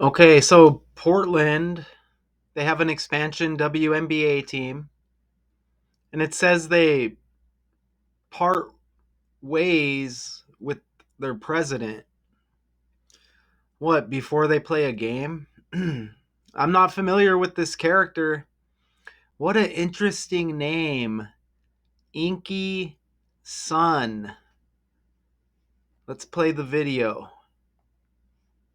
Okay, so Portland, they have an expansion WNBA team, and it says they part ways with their president. What, before they play a game? I'm not familiar with this character. What an interesting name. Inky Son. Let's play the video.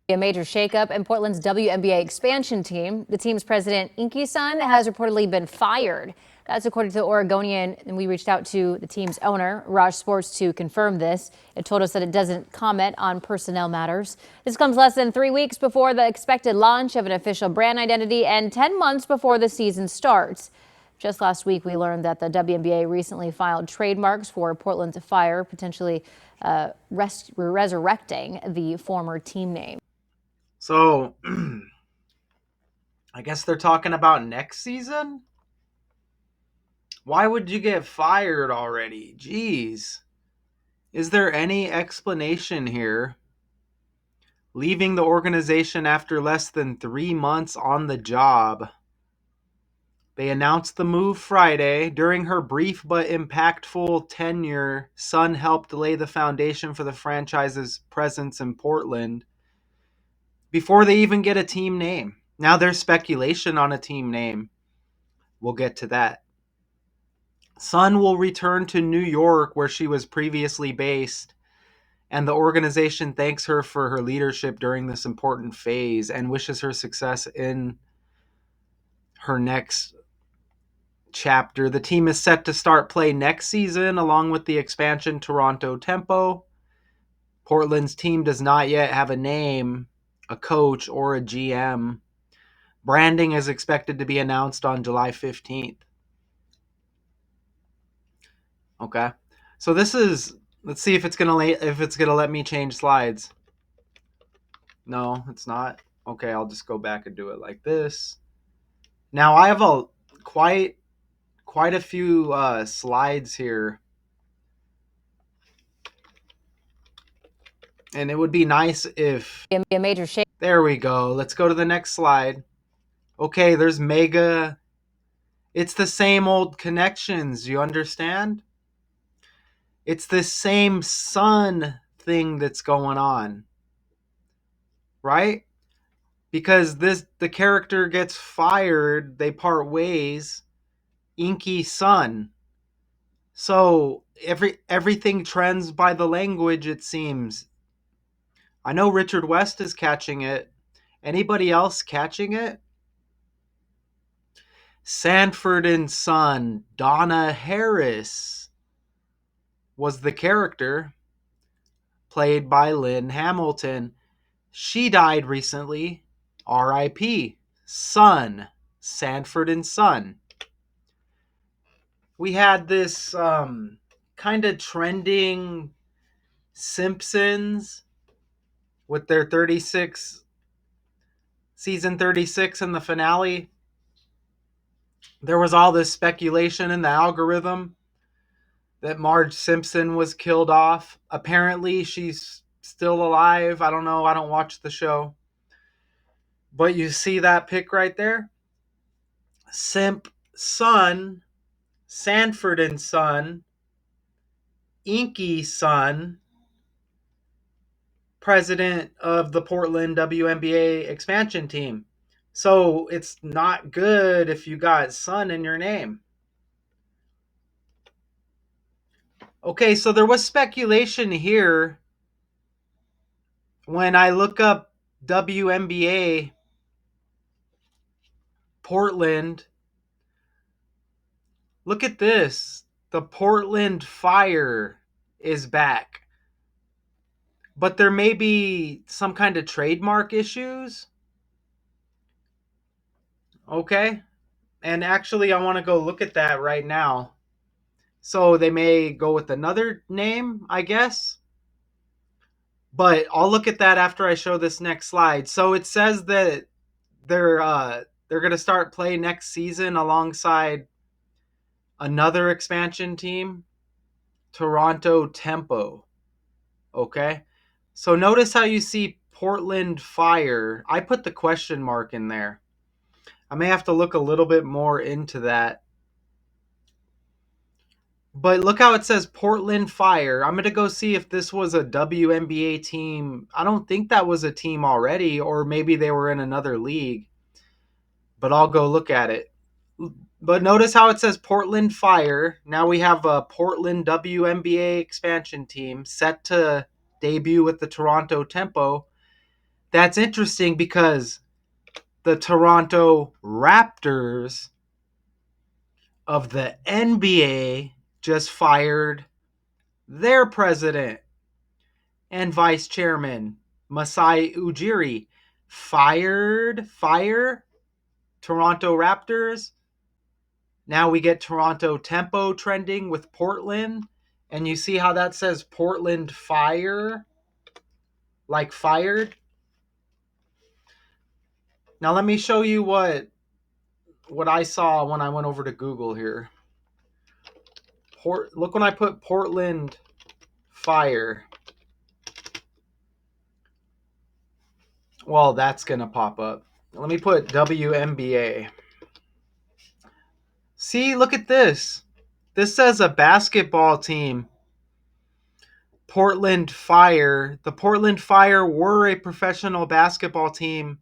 A major shakeup in Portland's WNBA expansion team. The team's president, Inky Son, has reportedly been fired. That's according to the Oregonian, and we reached out to the team's owner, Raj Sports, to confirm this. It told us that it doesn't comment on personnel matters. This comes less than 3 weeks before the expected launch of an official brand identity and 10 months before the season starts. Just last week, we learned that the WNBA recently filed trademarks for Portland's fire, potentially resurrecting the former team name. So, I guess they're talking about next season? Why would you get fired already? Jeez. Is there any explanation here? Leaving the organization after less than 3 months on the job. They announced the move Friday. During her brief but impactful tenure, Son helped lay the foundation for the franchise's presence in Portland before they even get a team name. Now there's speculation on a team name. We'll get to that. Son will return to New York, where she was previously based, and the organization thanks her for her leadership during this important phase and wishes her success in her next chapter. The team is set to start play next season along with the expansion Toronto Tempo. Portland's team does not yet have a name, a coach, or a GM. Branding is expected to be announced on July 15th. Okay. So this is, let's see if it's going to let me change slides. No, it's not. Okay, I'll just go back and do it like this. Now I have quite a few slides here. And it would be nice if A major shake. There we go. Let's go to the next slide. Okay, there's mega. It's the same old connections, you understand? It's the same sun thing that's going on. Right? Because the character gets fired, they part ways. Inky Son. So everything trends by the language, it seems. I know Richard West is catching it. Anybody else catching it? Sanford and Son, Donna Harris was the character, played by Lynn Hamilton. She died recently. R.I.P. Son, Sanford and Son. We had this kind of trending Simpsons with their season 36 in the finale. There was all this speculation in the algorithm that Marge Simpson was killed off. Apparently, she's still alive. I don't know. I don't watch the show. But you see that pic right there? Simp Son, Sanford and Son, Inky Son, president of the Portland WNBA expansion team. So it's not good if you got Son in your name. Okay, so there was speculation here. When I look up WNBA Portland, look at this. The Portland Fire is back. But there may be some kind of trademark issues. Okay. And actually, I want to go look at that right now. So they may go with another name, I guess. But I'll look at that after I show this next slide. So it says that they're going to start play next season alongside another expansion team, Toronto Tempo. Okay? So notice how you see Portland Fire. I put the question mark in there. I may have to look a little bit more into that. But look how it says Portland Fire. I'm going to go see if this was a WNBA team. I don't think that was a team already, or maybe they were in another league. But I'll go look at it. But notice how it says Portland Fire. Now we have a Portland WNBA expansion team set to debut with the Toronto Tempo. That's interesting because the Toronto Raptors of the NBA just fired their president and vice chairman, Masai Ujiri. Fire Toronto Raptors. Now we get Toronto Tempo trending with Portland. And you see how that says Portland Fire? Like fired? Now let me show you what I saw when I went over to Google here. Look when I put Portland Fire. Well, that's going to pop up. Let me put WNBA. See, look at this. This says a basketball team. Portland Fire. The Portland Fire were a professional basketball team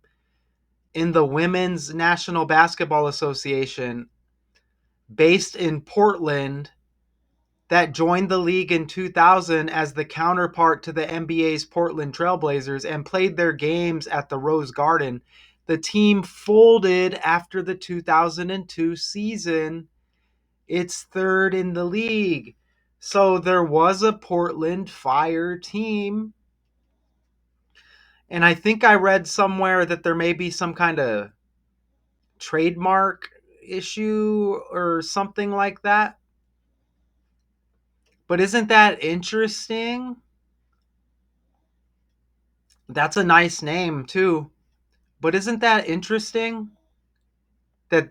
in the Women's National Basketball Association based in Portland that joined the league in 2000 as the counterpart to the NBA's Portland Trailblazers and played their games at the Rose Garden. The team folded after the 2002 season. It's third in the league. So there was a Portland Fire team. And I think I read somewhere that there may be some kind of trademark issue or something like that. But isn't that interesting? That's a nice name too. But isn't that interesting that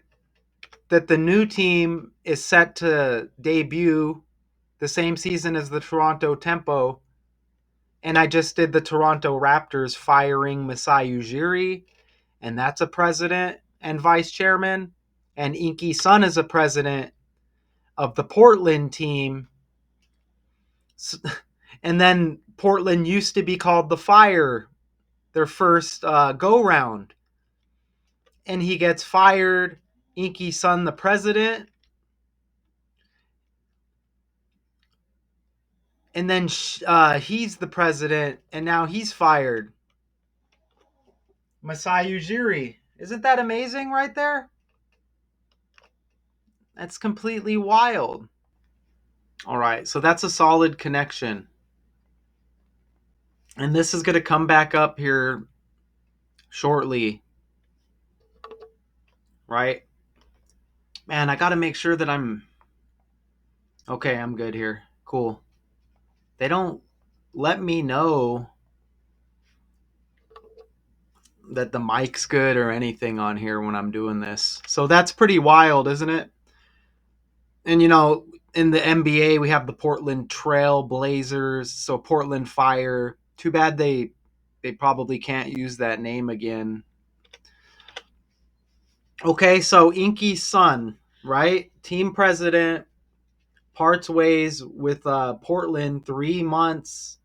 the new team is set to debut the same season as the Toronto Tempo, and I just did the Toronto Raptors firing Masai Ujiri, and that's a president and vice chairman, and Inky Son is a president of the Portland team. And then Portland used to be called the Fire, their first go round. And he gets fired. Inky Son, the president. And then he's the president, and now he's fired. Masai Ujiri. Isn't that amazing right there? That's completely wild. All right, so that's a solid connection. And this is going to come back up here shortly. Right? Man, I got to make sure that I'm okay. I'm good here. Cool. They don't let me know that the mic's good or anything on here when I'm doing this. So that's pretty wild, isn't it? And you know, in the NBA, we have the Portland Trail Blazers, so Portland Fire. Too bad they probably can't use that name again. Okay, so Inky Son, right? Team president parts ways with Portland 3 months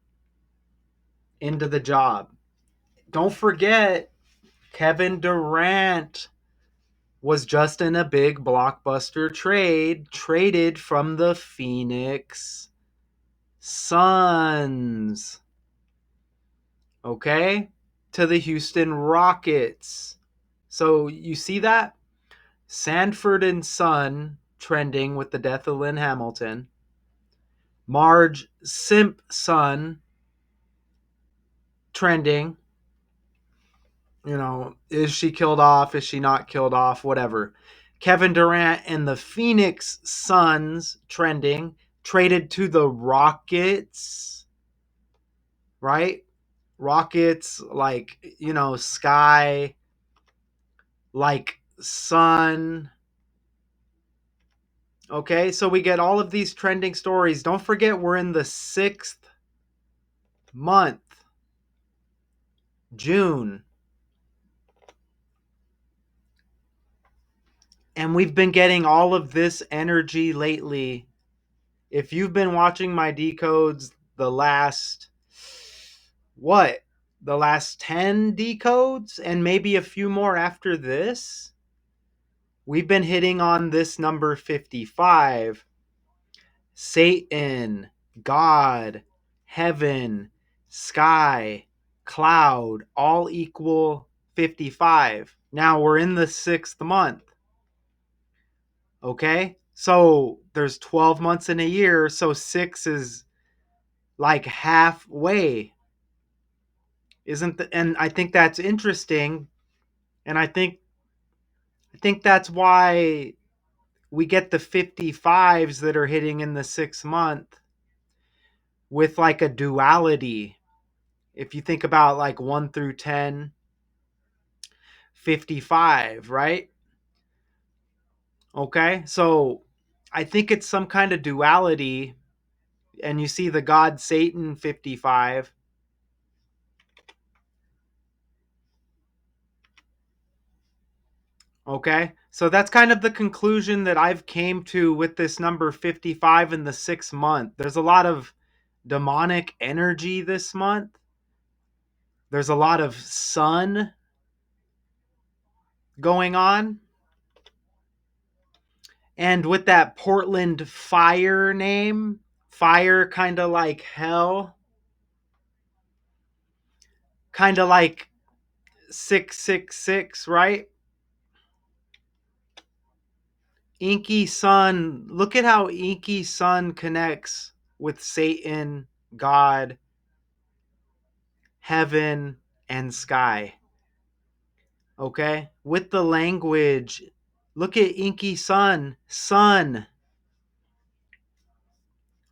into the job. Don't forget, Kevin Durant was just in a big blockbuster trade, traded from the Phoenix Suns, okay, to the Houston Rockets. So you see that? Sanford and Son trending with the death of Lynn Hamilton. Marge Simpson trending. You know, is she killed off? Is she not killed off? Whatever. Kevin Durant and the Phoenix Suns trending. Traded to the Rockets. Right? Rockets, like, you know, sky, like sun. Okay, so we get all of these trending stories. Don't forget, we're in the 6th month. June. And we've been getting all of this energy lately. If you've been watching my decodes the last, what? The last 10 decodes and maybe a few more after this, we've been hitting on this number 55. Satan, God, heaven, sky, cloud, all equal 55. Now we're in the 6th month. Okay? So there's 12 months in a year, so 6 is like halfway. And I think that's interesting, and I think that's why we get the 55s that are hitting in the 6th month with like a duality. If you think about like 1 through 10, 55, right? Okay? So I think it's some kind of duality, and you see the God Satan 55. Okay? So that's kind of the conclusion that I've came to with this number 55 in the 6th month. There's a lot of demonic energy this month. There's a lot of sun going on. And with that Portland fire name, fire kind of like hell, kind of like 666, right? Inky Son, look at how Inky Son connects with Satan, God, heaven, and sky. Okay? With the language, look at Inky Son, sun.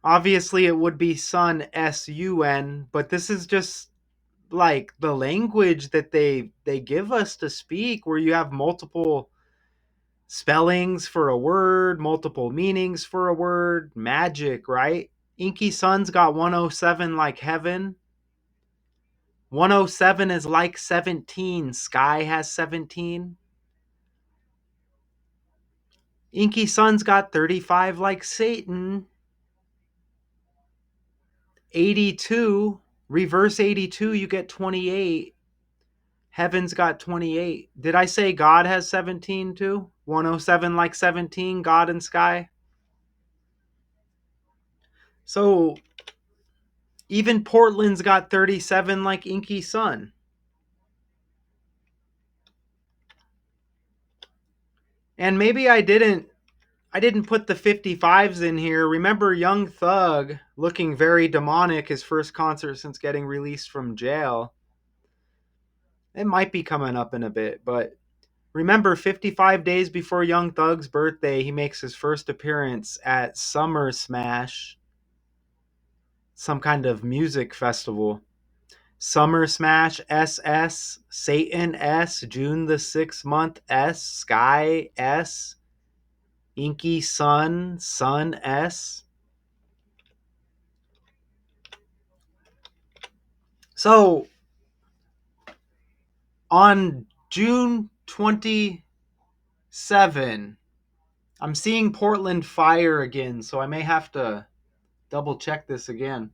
Obviously, it would be sun, sun, but this is just like the language that they give us to speak, where you have multiple spellings for a word, multiple meanings for a word, magic, right? Inky Sun's got 107 like heaven. 107 is like 17. Sky has 17. Inky Sun's got 35 like Satan. 82, reverse 82, you get 28. Heaven's got 28. Did I say God has 17 too? 107 like 17, God and sky. So even Portland's got 37 like Inky Sun. And maybe I didn't put the 55s in here. Remember Young Thug looking very demonic, his first concert since getting released from jail. It might be coming up in a bit, but remember 55 days before Young Thug's birthday, he makes his first appearance at Summer Smash, some kind of music festival. Summer Smash SS, Satan S, June the 6th month S, Sky S, Inky Sun, Sun S. So on June 27, I'm seeing Portland fire again, so I may have to double check this again.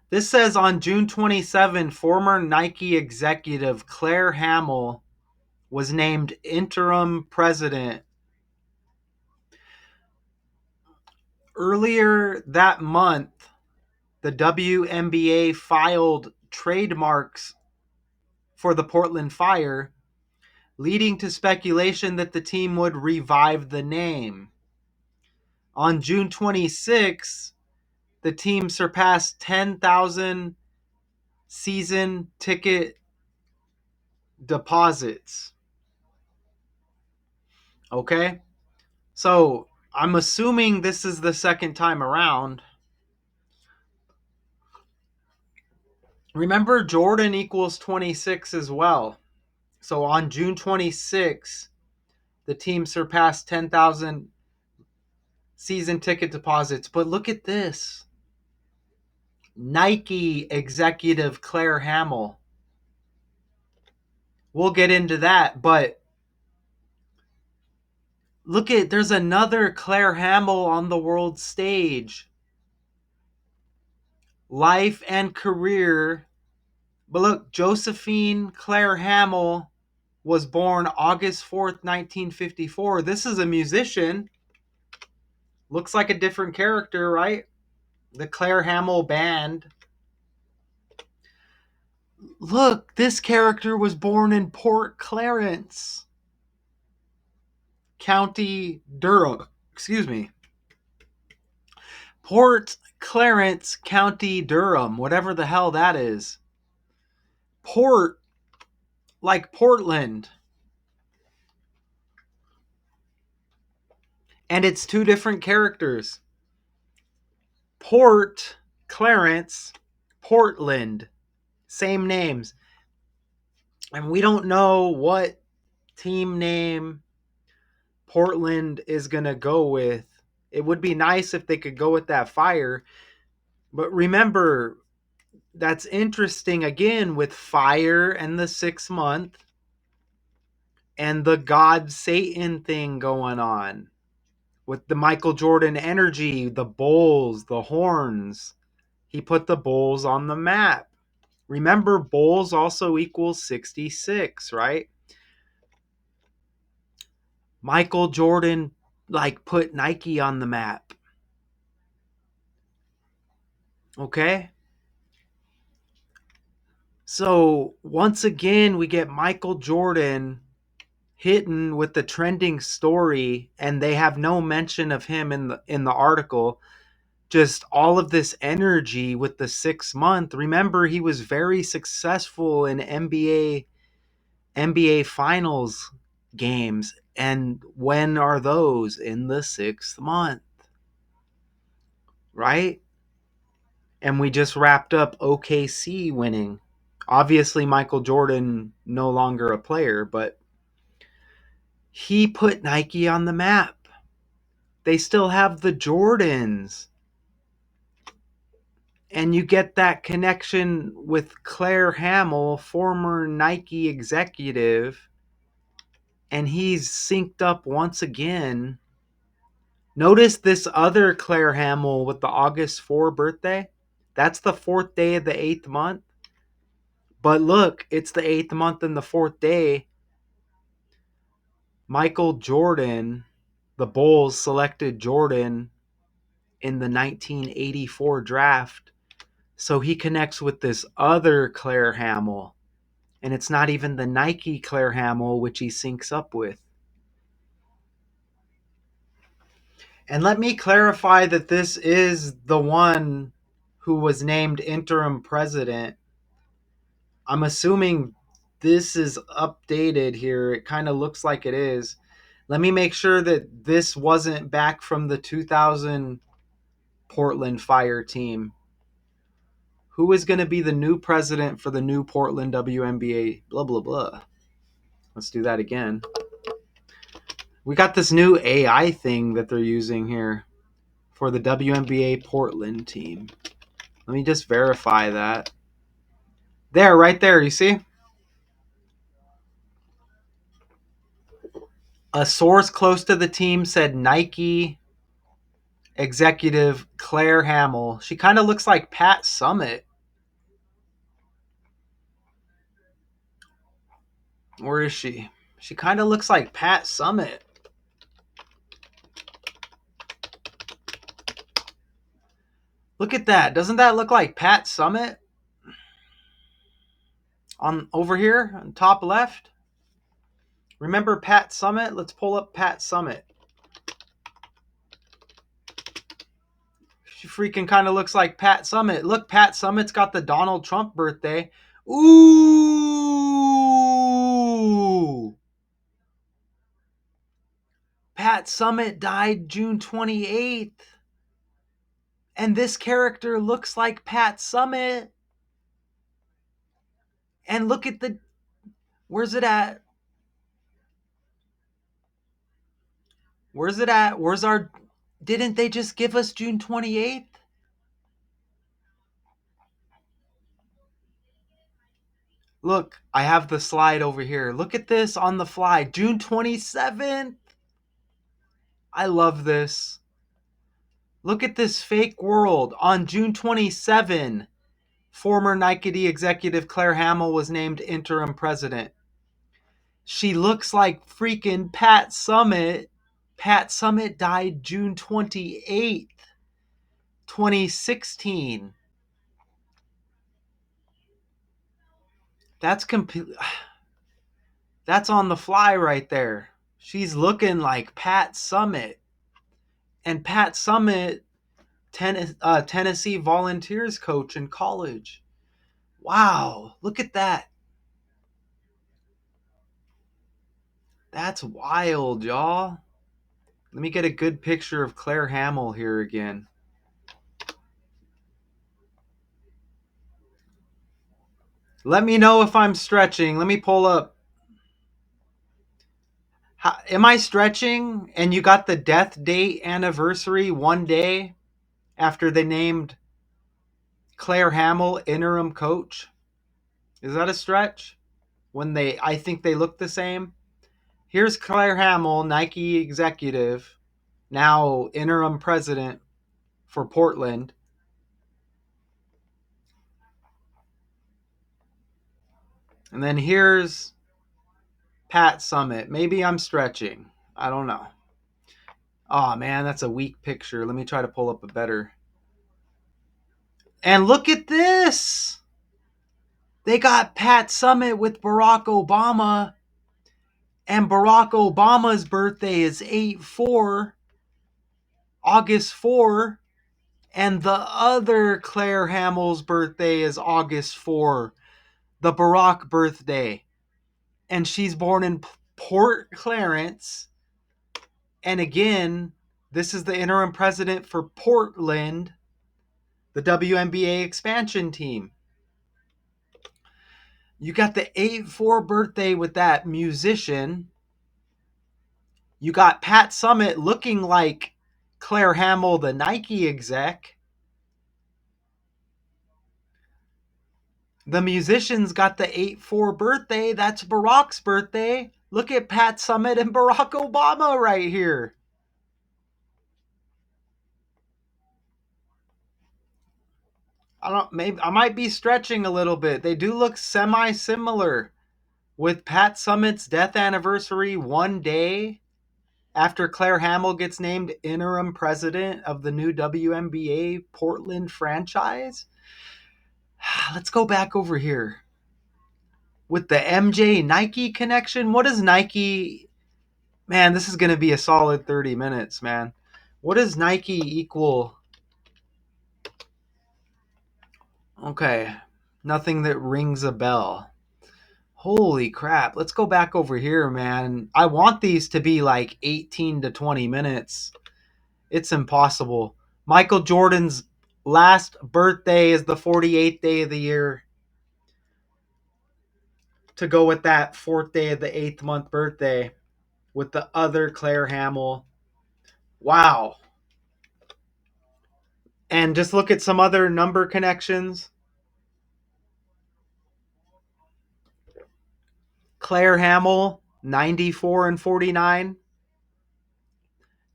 This says on June 27, former Nike executive Claire Hamill was named interim president. Earlier that month, the WNBA filed trademarks for the Portland Fire, leading to speculation that the team would revive the name. On June 26, the team surpassed 10,000 season ticket deposits. Okay? So I'm assuming this is the second time around. Remember, Jordan equals 26 as well. So on June 26, the team surpassed 10,000 season ticket deposits. But look at this. Nike executive Claire Hamill. We'll get into that, but look at, there's another Claire Hamill on the world stage. Life and career. But look, Josephine Claire Hamill was born August 4th, 1954. This is a musician. Looks like a different character, right? The Claire Hamill Band. Look, this character was born in Port Clarence, County Durham. Excuse me. Port Clarence, County Durham, whatever the hell that is. Port, like Portland. And it's two different characters. Port Clarence, Portland. Same names. And we don't know what team name Portland is going to go with. It would be nice if they could go with that fire. But remember, that's interesting again with fire and the 6 month and the God Satan thing going on with the Michael Jordan energy, the Bulls, the horns. He put the Bulls on the map. Remember, Bulls also equals 66, right? Michael Jordan put Nike on the map. Okay? So once again, we get Michael Jordan hitting with the trending story, and they have no mention of him in the article. Just all of this energy with the 6 month. Remember, he was very successful in NBA finals games. And when are those? In the 6th month, right? And we just wrapped up OKC winning. Obviously, Michael Jordan no longer a player, but he put Nike on the map. They still have the Jordans. And you get that connection with Claire Hamill, former Nike executive, and he's synced up once again. Notice this other Claire Hamill with the August 4 birthday. That's the 4th day of the 8th month. But look, it's the 8th month and the 4th day. Michael Jordan, the Bulls selected Jordan in the 1984 draft. So he connects with this other Claire Hamill. And it's not even the Nike Claire Hamill, which he syncs up with. And let me clarify that this is the one who was named interim president. I'm assuming this is updated here. It kind of looks like it is. Let me make sure that this wasn't back from the 2000 Portland Fire team. Who is going to be the new president for the new Portland WNBA? Blah, blah, blah. Let's do that again. We got this new AI thing that they're using here for the WNBA Portland team. Let me just verify that. There, right there, you see? A source close to the team said Nike executive Claire Hamill. She kind of looks like Pat Summitt. Where is she? She kind of looks like Pat Summitt. Look at that. Doesn't that look like Pat Summitt? On over here, on top left. Remember Pat Summitt? Let's pull up Pat Summitt. She freaking kind of looks like Pat Summitt. Look, Pat Summitt's got the Donald Trump birthday. Ooh! Pat Summitt died June 28th. And this character looks like Pat Summitt. And look at the... Where's it at? Where's it at? Where's our... Didn't they just give us June 28th? Look, I have the slide over here. Look at this on the fly. June 27th. I love this. Look at this fake world. On June 27, former Nike executive Claire Hamill was named interim president. She looks like freaking Pat Summitt. Pat Summitt died June 28th, 2016. That's That's on the fly right there. She's looking like Pat Summitt. And Pat Summitt, Tennessee Volunteers coach in college. Wow, look at that. That's wild, y'all. Let me get a good picture of Claire Hamill here again. Let me know if I'm stretching. Let me pull up. Am I stretching? And you got the death date anniversary one day after they named Claire Hamill interim coach? Is that a stretch? I think they look the same. Here's Claire Hamill, Nike executive, now interim president for Portland. And then here's Pat Summitt. Maybe I'm stretching. I don't know. Oh man, that's a weak picture. Let me try to pull up a better. And look at this. They got Pat Summitt with Barack Obama. And Barack Obama's birthday is 8/4, August 4. And the other Claire Hamill's birthday is August 4, the Barack birthday. And she's born in Port Clarence. And again, this is the interim president for Portland, the WNBA expansion team. You got the 8/4 birthday with that musician. You got Pat Summitt looking like Claire Hamill, the Nike exec. The musician's got the 8/4 birthday. That's Barack's birthday. Look at Pat Summitt and Barack Obama right here. Maybe I might be stretching a little bit. They do look semi-similar. With Pat Summitt's death anniversary one day after Claire Hamill gets named interim president of the new WNBA Portland franchise. Let's go back over here. With the MJ Nike connection, what does Nike... Man, this is going to be a solid 30 minutes, man. What does Nike equal? Okay, nothing that rings a bell. Holy crap. Let's go back over here, man. I want these to be like 18 to 20 minutes. It's impossible. Michael Jordan's last birthday is the 48th day of the year. To go with that 4th day of the 8th month birthday with the other Claire Hamill. Wow. And just look at some other number connections. Claire Hamill, 94 and 49.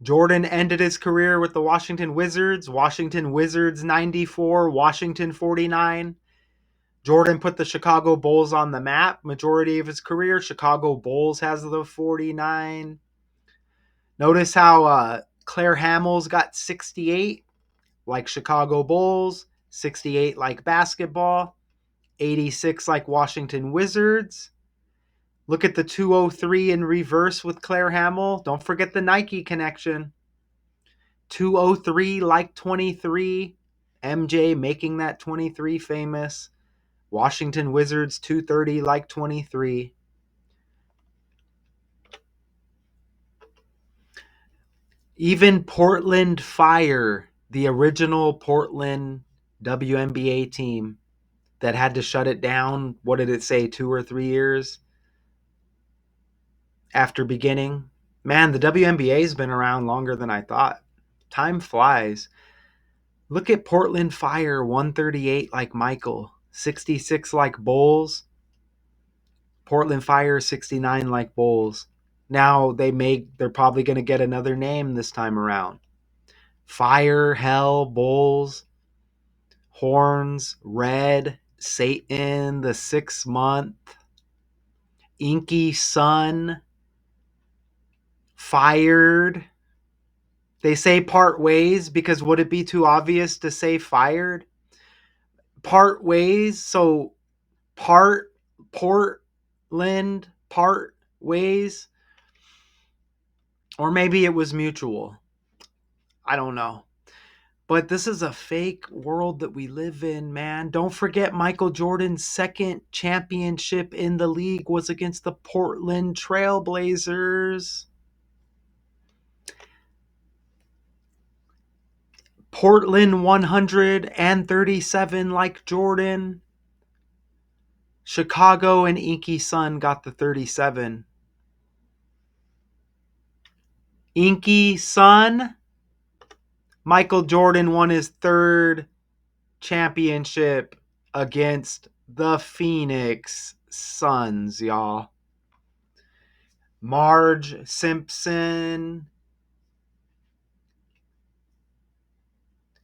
Jordan ended his career with the Washington Wizards. Washington Wizards 94, Washington 49. Jordan put the Chicago Bulls on the map. Majority of his career, Chicago Bulls has the 49. Notice how Claire Hamill's got 68, like Chicago Bulls, 68 like basketball, 86 like Washington Wizards. Look at the 203 in reverse with Claire Hamill. Don't forget the Nike connection. 203 like 23. MJ making that 23 famous. Washington Wizards 230 like 23. Even Portland Fire, the original Portland WNBA team that had to shut it down, what did it say, 2 or 3 years after beginning? Man, the WNBA's been around longer than I thought. Time flies. Look at Portland Fire, 138 like Michael, 66 like Bulls. Portland Fire 69 like Bulls. Now they're probably going to get another name this time around. Fire, Hell, Bulls, Horns, Red, Satan, the 6 month, Inky Son, Fired. They say part ways because would it be too obvious to say fired? Part ways, so Portland, part ways. Or maybe it was mutual. I don't know. But this is a fake world that we live in, man. Don't forget Michael Jordan's second championship in the league was against the Portland Trailblazers. Portland 137 like Jordan. Chicago and Inky Son got the 37. Inky Son, Michael Jordan won his third championship against the Phoenix Suns, y'all. Marge Simpson,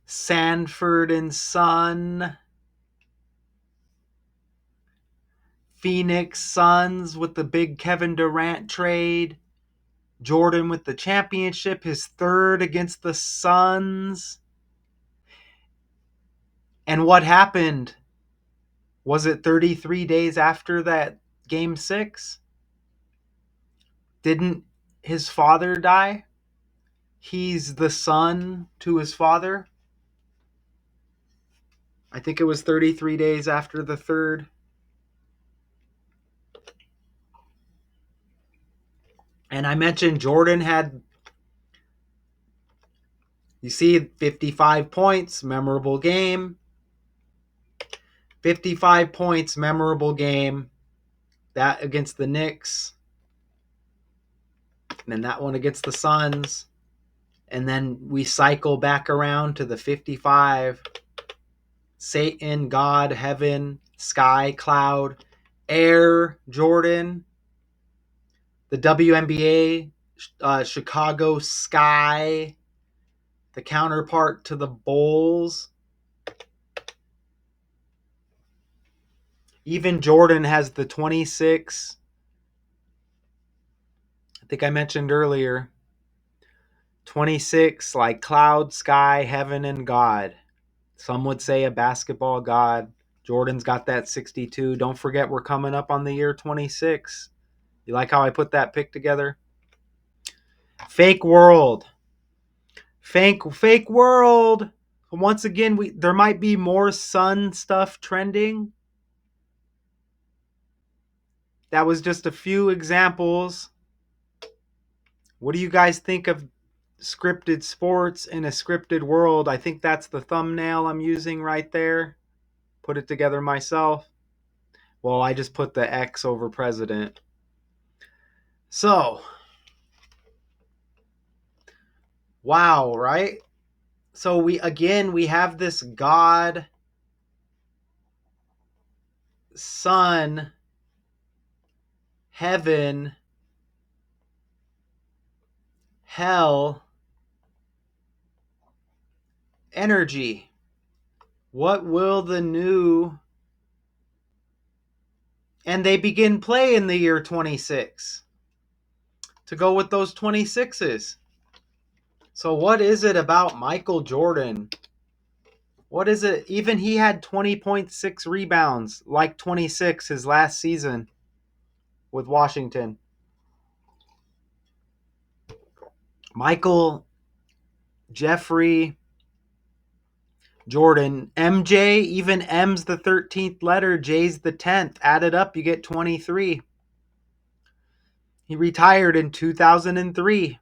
Sanford and Son, Phoenix Suns with the big Kevin Durant trade, Jordan with the championship, his third against the Suns. And what happened? Was it 33 days after that game 6? Didn't his father die? He's the son to his father. I think it was 33 days after the third. And I mentioned Jordan had, you see, 55 points, memorable game. 55 points, memorable game. That against the Knicks. And then that one against the Suns. And then we cycle back around to the 55. Satan, God, heaven, sky, cloud, air, Jordan. The WNBA, Chicago Sky, the counterpart to the Bulls. Even Jordan has the 26. I think I mentioned earlier. 26, like cloud, sky, heaven, and God. Some would say a basketball god. Jordan's got that 62. Don't forget, we're coming up on the year 26. You like how I put that pick together? Fake world. Fake world. Once again, there might be more Sun stuff trending. That was just a few examples. What do you guys think of scripted sports in a scripted world? I think that's the thumbnail I'm using right there. Put it together myself. Well, I just put the X over president. So, wow, right? So we have this God, Son, heaven, hell, energy. What will the new... And they begin play in the year 26 to go with those 26s. So what is it about Michael Jordan? What is it? Even he had 20.6 rebounds, like 26 his last season with Washington. Michael, Jeffrey, Jordan, MJ, even M's the 13th letter, J's the 10th. Added up, you get 23. He retired in 2003.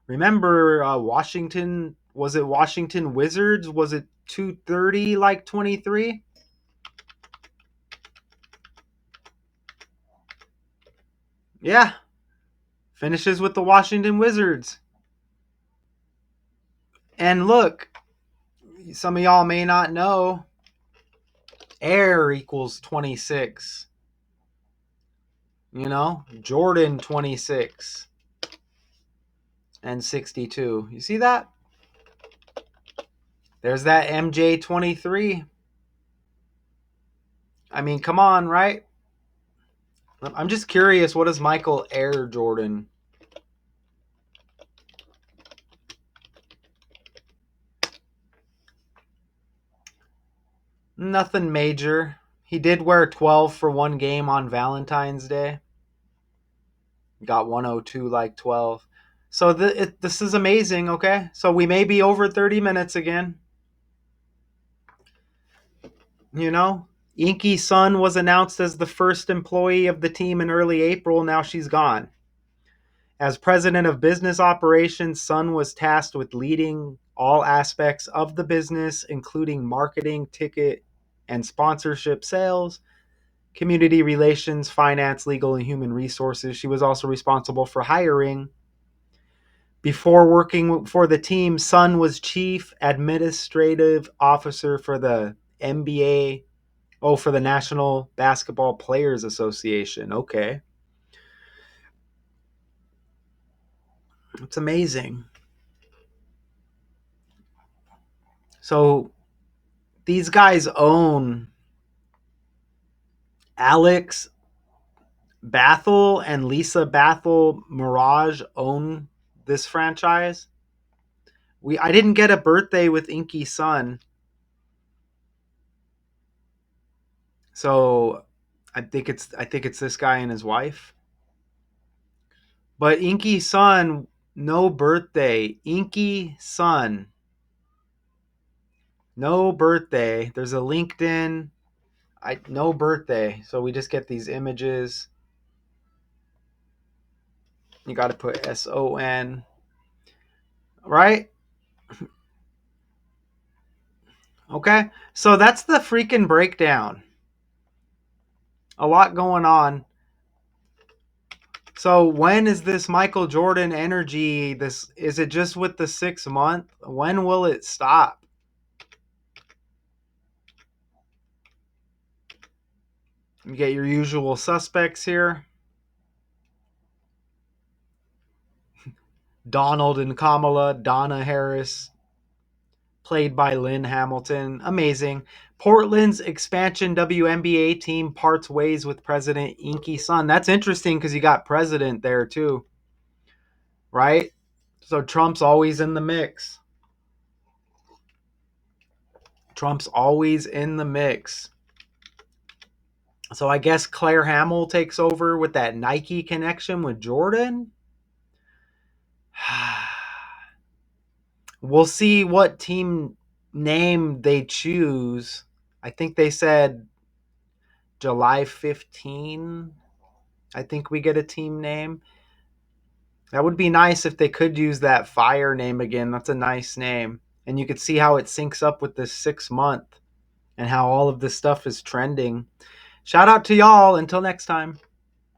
Remember Washington, was it Washington Wizards? Was it 230 like 23? Yeah. Finishes with the Washington Wizards. And look, some of y'all may not know, air equals 26. You know, Jordan 26 and 62. You see that? There's that MJ 23. I mean, come on, right? I'm just curious, what does Michael Air Jordan? Nothing major. He did wear 12 for one game on Valentine's Day. Got 102 like 12. So this is amazing, okay? So we may be over 30 minutes again. You know, Inky Son was announced as the first employee of the team in early April. Now she's gone. As president of business operations, Son was tasked with leading all aspects of the business, including marketing, ticket, and sponsorship sales, community relations, finance, legal, and human resources. She was also responsible for hiring. Before working for the team, Son was chief administrative officer for the NBA. Oh, for the National Basketball Players Association. Okay. It's amazing. So these guys own Alex Bathel and Lisa Bathel Mirage own this franchise. I didn't get a birthday with Inky Son. So I think it's this guy and his wife. But Inky Son, no birthday. Inky Son, no birthday. There's a LinkedIn. No birthday. So we just get these images. You got to put SON, right? Okay. So that's the freaking breakdown. A lot going on. So when is this Michael Jordan energy? This is it just with the 6 month? When will it stop? You get your usual suspects here. Donald and Kamala, Donna Harris, played by Lynn Hamilton. Amazing. Portland's expansion WNBA team parts ways with President Inky Son. That's interesting because you got President there too, right? So Trump's always in the mix. Trump's always in the mix. So I guess Claire Hamill takes over with that Nike connection with Jordan. We'll see what team name they choose. I think they said July 15. I think we get a team name. That would be nice if they could use that Fire name again. That's a nice name. And you could see how it syncs up with this 6 month and how all of this stuff is trending. Shout out to y'all. Until next time.